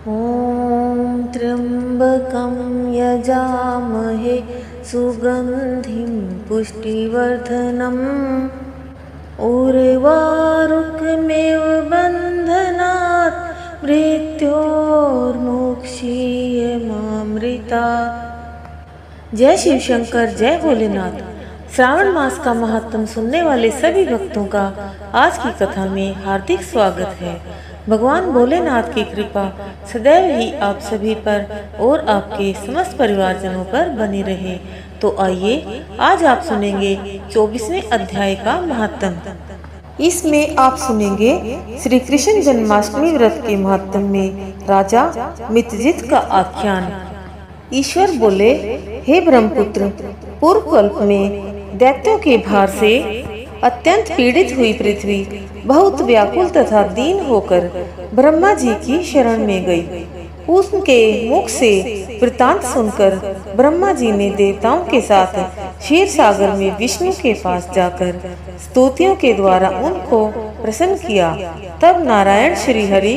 ॐ त्र्यम्बकं यजामहे सुगन्धिं पुष्टिवर्धनम् उर्वारुकमेव बन्धनात् मृत्योर्मुक्षीयमामृतात्। जय शिव शंकर, जय भोलेनाथ। श्रावण मास का महात्म सुनने वाले सभी भक्तों का आज की कथा में हार्दिक स्वागत है। भगवान भोलेनाथ की कृपा सदैव ही आप सभी पर और आपके समस्त परिवारजनों पर बनी रहे। तो आइए आज आप सुनेंगे 24वें अध्याय का महात्म। इसमें आप सुनेंगे श्री कृष्ण जन्माष्टमी व्रत के महात्म में राजा मितजित का आख्यान। ईश्वर बोले, हे ब्रह्मपुत्र, पूर्व कल्प में दैत्यों के भार से अत्यंत पीड़ित हुई पृथ्वी बहुत व्याकुल तथा दीन होकर ब्रह्मा जी की शरण में गई। उनके मुख से वृतांत सुनकर ब्रह्मा जी ने देवताओं के साथ क्षीर सागर में विष्णु के पास जाकर स्तुतियों के द्वारा उनको प्रसन्न किया। तब नारायण श्री हरि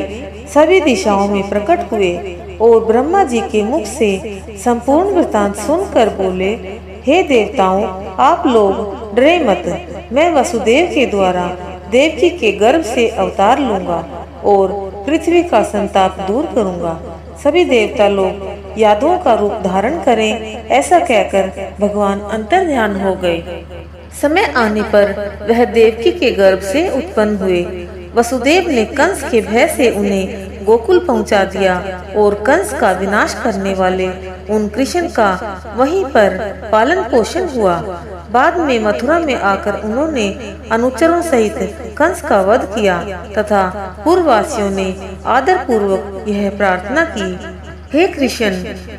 सभी दिशाओं में प्रकट हुए और ब्रह्मा जी के मुख से संपूर्ण वृतांत सुनकर बोले, हे देवताओं, आप लोग डरे मत। मैं वसुदेव के द्वारा देवकी के गर्भ से अवतार लूंगा और पृथ्वी का संताप दूर करूंगा। सभी देवता लोग यादवों का रूप धारण करें, ऐसा कहकर भगवान अंतर्ध्यान हो गए। समय आने पर वह देवकी के गर्भ से उत्पन्न हुए। वसुदेव ने कंस के भय से उन्हें गोकुल पहुंचा दिया और कंस का विनाश करने वाले उन कृष्ण का वहीं पर पालन पोषण हुआ। बाद में मथुरा में आकर उन्होंने अनुचरों सहित कंस का वध किया तथा पूर्ववासियों ने आदर पूर्वक यह प्रार्थना की, हे कृष्ण,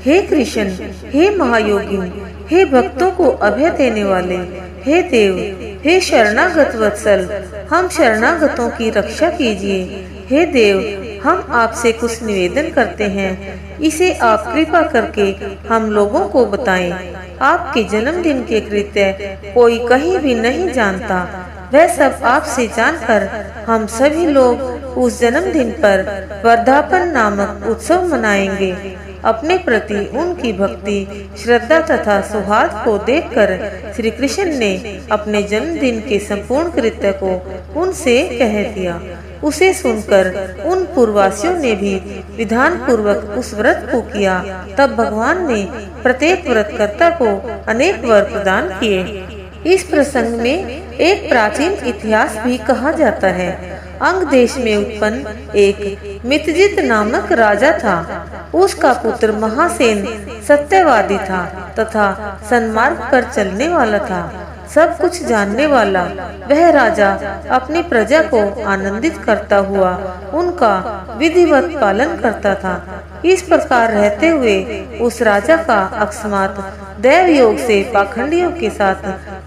हे कृष्ण, हे महायोगी, हे भक्तों को अभय देने वाले, हे देव, हे शरणागत वत्सल, हम शरणागतों की रक्षा कीजिए। हे देव, हम आपसे कुछ निवेदन करते हैं, इसे आप कृपा करके हम लोगों को बताएं। आपके जन्मदिन के कृत्य कोई कहीं भी नहीं जानता। वह सब आपसे जानकर हम सभी लोग उस जन्मदिन पर वर्धापन नामक उत्सव मनाएंगे। अपने प्रति उनकी भक्ति, श्रद्धा तथा सौहार्द को देखकर श्री कृष्ण ने अपने जन्मदिन के संपूर्ण कृत्य को उनसे कह दिया। उसे सुनकर उन पूर्ववासियों ने भी विधान पूर्वक उस व्रत को किया। तब भगवान ने प्रत्येक व्रतकर्ता को अनेक वर प्रदान किए। इस प्रसंग में एक प्राचीन इतिहास भी कहा जाता है। अंग देश में उत्पन्न एक मितजित नामक राजा था। उसका पुत्र महासेन सत्यवादी था तथा सन्मार्ग पर चलने वाला था। सब कुछ जानने वाला वह राजा अपनी प्रजा को आनंदित करता हुआ उनका विधिवत पालन करता था। इस प्रकार रहते हुए उस राजा का अकस्मात दैव योग से पाखंडियों के साथ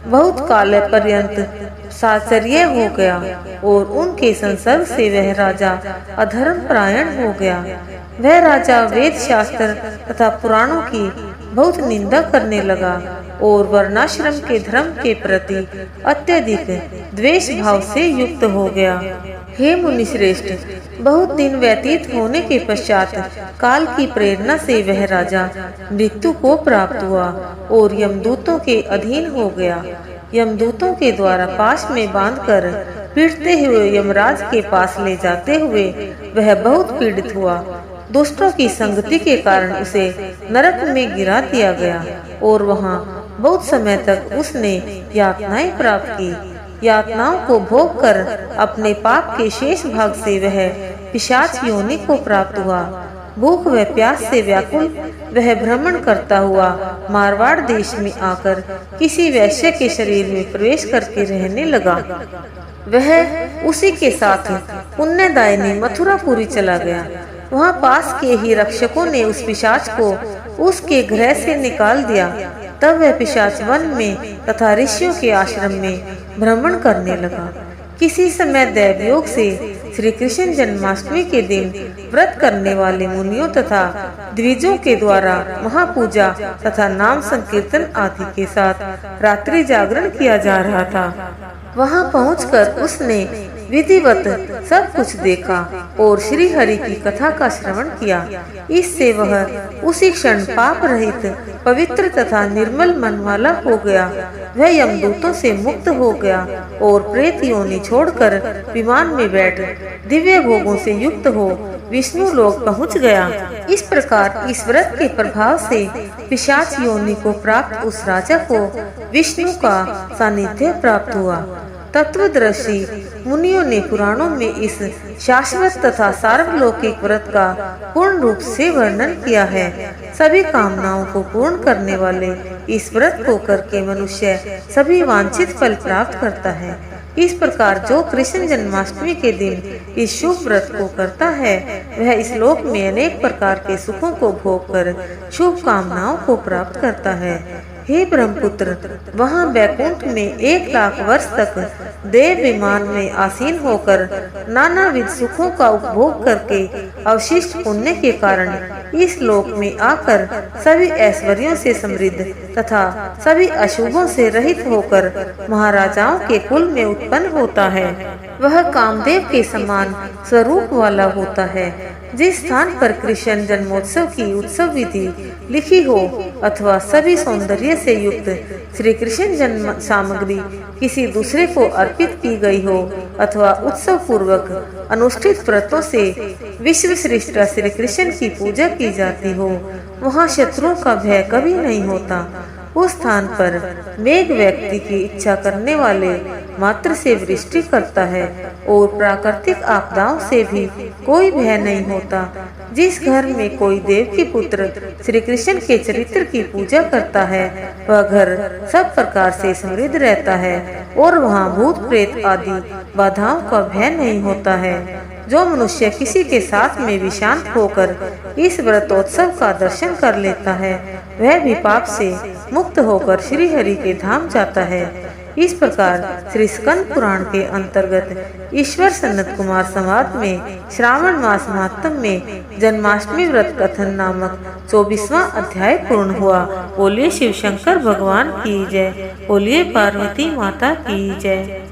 बहुत काल पर्यंत साचर्य हो गया और उनके संसर्ग से वह राजा अधर्म परायण हो गया। वह राजा वेद शास्त्र तथा पुराणों की बहुत निंदा करने लगा और वर्णाश्रम के धर्म के प्रति अत्यधिक द्वेष भाव से युक्त हो गया। हे मुनि श्रेष्ठ, बहुत दिन व्यतीत होने के पश्चात काल की प्रेरणा से वह राजा मृत्यु को प्राप्त हुआ और यमदूतों के अधीन हो गया। यमदूतों के द्वारा पाश में बांधकर पीटते हुए यमराज के पास ले जाते हुए वह बहुत पीड़ित हुआ। दुष्टों की संगति के कारण उसे नरक में गिरा दिया गया और वहाँ बहुत समय तक उसने यातनाएं प्राप्त की। यातनाओं को भोग कर अपने पाप के शेष भाग से वह पिशाच योनि को प्राप्त हुआ। भूख व प्यास से व्याकुल वह भ्रमण करता हुआ मारवाड़ देश में आकर किसी वैश्य के शरीर में प्रवेश करके रहने लगा। वह उसी के साथ पुण्यदायिनी मथुरापुरी चला गया। वहाँ पास के ही रक्षकों ने उस पिशाच को उसके गृह से निकाल दिया। तब वह पिशाच वन में तथा ऋषियों के आश्रम में भ्रमण करने लगा। किसी समय दैवयोग से श्री कृष्ण जन्माष्टमी के दिन व्रत करने वाले मुनियों तथा द्विजों के द्वारा महापूजा तथा नाम संकीर्तन आदि के साथ रात्रि जागरण किया जा रहा था। वहां पहुंचकर उसने विधिवत सब कुछ देखा और श्री हरि की कथा का श्रवण किया। इससे वह उसी क्षण पाप रहित, पवित्र तथा निर्मल मन वाला हो गया। वह यमदूतों से मुक्त हो गया और प्रेत योनि छोड़कर विमान में बैठ दिव्य भोगों से युक्त हो विष्णु लोक पहुँच गया। इस प्रकार इस व्रत के प्रभाव से पिशाच योनि को प्राप्त उस राजा को विष्णु का सानिध्य प्राप्त हुआ। तत्वदर्शी मुनियों ने पुराणों में इस शाश्वत तथा सार्वलौकिक व्रत का पूर्ण रूप से वर्णन किया है। सभी कामनाओं को पूर्ण करने वाले इस व्रत को करके मनुष्य सभी वांछित फल प्राप्त करता है। इस प्रकार जो कृष्ण जन्माष्टमी के दिन इस शुभ व्रत को करता है वह इस लोक में अनेक प्रकार के सुखों को भोग कर शुभ कामनाओं को प्राप्त करता है। हे ब्रह्मपुत्र, वहाँ बैकुंठ में 1,00,000 वर्ष तक देव विमान में आसीन होकर नानाविध सुखों का उपभोग करके अवशिष्ट पुण्य के कारण इस लोक में आकर सभी ऐश्वर्यों से समृद्ध तथा सभी अशुभों से रहित होकर महाराजाओं के कुल में उत्पन्न होता है। वह कामदेव के समान स्वरूप वाला होता है। जिस स्थान पर कृष्ण जन्मोत्सव की उत्सव विधि लिखी हो अथवा सभी सौंदर्य से युक्त श्री कृष्ण जन्म सामग्री किसी दूसरे को अर्पित की गई हो अथवा उत्सव पूर्वक अनुष्ठित व्रतों से विश्व श्रेष्ठ श्री कृष्ण की पूजा की जाती हो, वहाँ शत्रुओं का भय कभी नहीं होता। उस स्थान पर मेघ व्यक्ति की इच्छा करने वाले मात्र से वृष्टि करता है और प्राकृतिक आपदाओं से भी कोई भय नहीं होता। जिस घर में कोई देव की पुत्र श्री कृष्ण के चरित्र की पूजा करता है वह घर सब प्रकार से समृद्ध रहता है और वहाँ भूत प्रेत आदि बाधाओं का भय नहीं होता है। जो मनुष्य किसी के साथ में विशांत होकर इस व्रतोत्सव का दर्शन कर लेता है वह भी पाप से मुक्त होकर श्री हरि के धाम जाता है। इस प्रकार श्री स्कंद पुराण के अंतर्गत ईश्वर सनत कुमार संवाद में श्रावण मास महात्म में जन्माष्टमी व्रत कथन नामक 24वां अध्याय पूर्ण हुआ। बोलिए शिव शंकर भगवान की जय। बोलिए पार्वती माता की जय।